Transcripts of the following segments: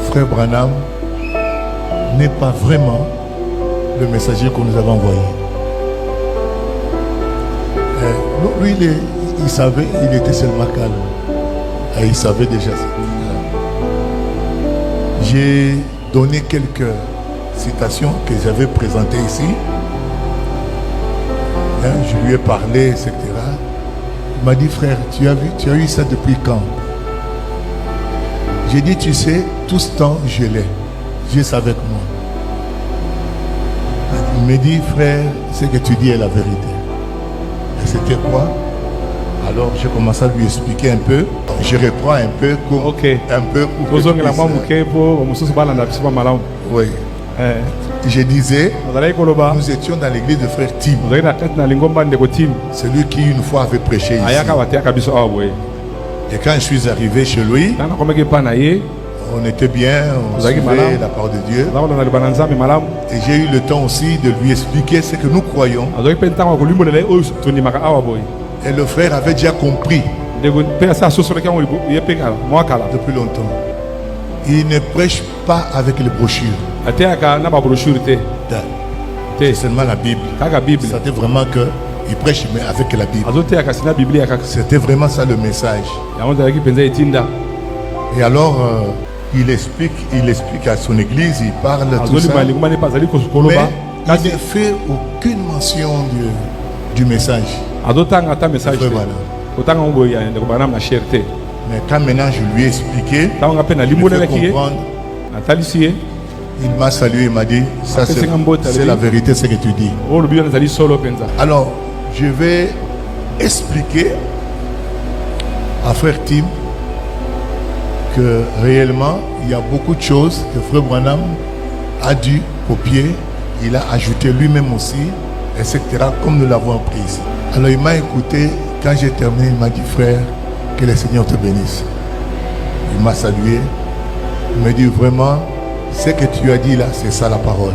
frère Branham n'est pas vraiment le messager qu'on nous avait envoyé. Lui, il savait, il était seulement calme. Et il savait déjà ça. J'ai donné quelques citations que j'avais présentées ici. Je lui ai parlé, etc. Il m'a dit, frère, tu as eu ça depuis quand? J'ai dit, tu sais, tout ce temps, je l'ai. J'ai ça avec moi. Il me dit, frère, ce que tu dis est la vérité. Et c'était quoi? Alors, j'ai commencé à lui expliquer un peu. Je reprends un peu comme un peu pour oui. Je disais, nous étions dans l'église de frère Tim. Celui qui une fois avait prêché ici. Et quand je suis arrivé chez lui, on était bien, on suivait la parole de Dieu. Et j'ai eu le temps aussi de lui expliquer ce que nous croyons. Et le frère avait déjà compris depuis longtemps. Il ne prêche pas avec les brochures. C'est seulement la Bible. C'était vraiment que il prêche mais avec la Bible. C'était vraiment ça le message. Et alors il explique à son église, il parle tout ça. Mais il ne fait aucune mention du message. Mais quand maintenant je lui ai expliqué, il m'a salué, il m'a dit, ça c'est la vérité, ce que tu dis. Alors, je vais expliquer à frère Tim que réellement, il y a beaucoup de choses que frère Branham a dû copier, il a ajouté lui-même aussi, etc., comme nous l'avons appris ici. Alors, il m'a écouté, quand j'ai terminé, il m'a dit, frère, que le Seigneur te bénisse. Il m'a salué, il m'a dit, vraiment, ce que tu as dit là, c'est ça la parole.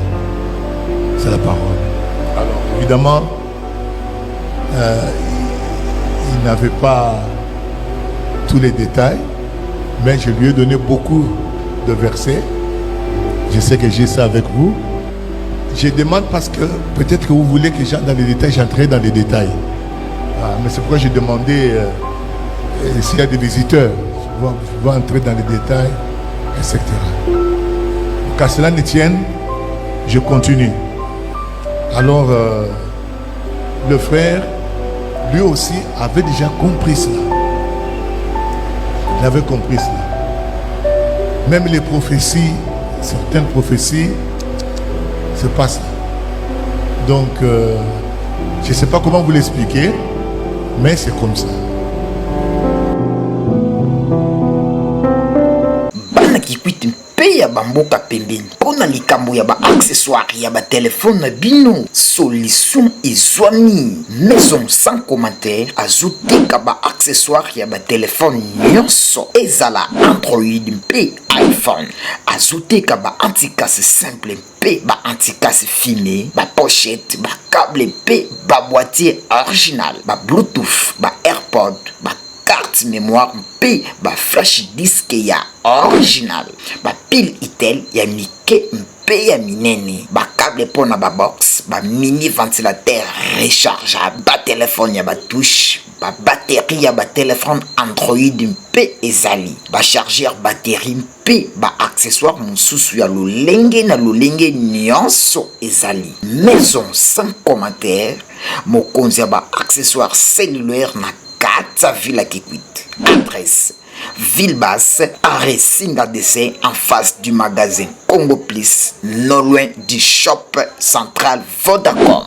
C'est la parole. Alors, évidemment, il n'avait pas tous les détails, mais je lui ai donné beaucoup de versets. Je sais que j'ai ça avec vous. Je demande parce que peut-être que vous voulez que j'entre dans les détails, j'entrerai dans les détails. Mais c'est pourquoi j'ai demandé s'il y a des visiteurs, je vais entrer dans les détails, etc. Qu'à cela ne tienne, je continue. Alors, le frère, lui aussi, avait déjà compris cela. Il avait compris cela. Même les prophéties, certaines prophéties, c'est pas ça. Donc, je ne sais pas comment vous l'expliquer, mais c'est comme ça. Ya bamboka pembeni pona likambo ya ba accessoire ya ba téléphone na bino solution ezwami maison sans commentaire ajouter ka ba accessoire ya ba téléphone nyonso ezala Android mpe iPhone ajouter ka ba anti-casse simple mpe ba anti-casse fumé ba pochette ba câble mpe ba boîtier original ba Bluetooth ba AirPod ba carte mémoire mpe ba flash disk ya original ba pile itel ya mike mpe ya minene ba câble pona ba box ba mini ventilateur rechargeable ba téléphone ya ba touche ba batterie ya ba téléphone Android mpe ezali ba chargeur batterie mpe ba accessoire mosusu ya lolenge na lolenge nyonso ezali maison sans commentaire mokonzi ya ba accessoire cellulaire na Kata Villa Kikwit. Adresse Ville Basse, arrêt Singa DC en face du magasin Congo Plus, non loin du shop central Vodacom.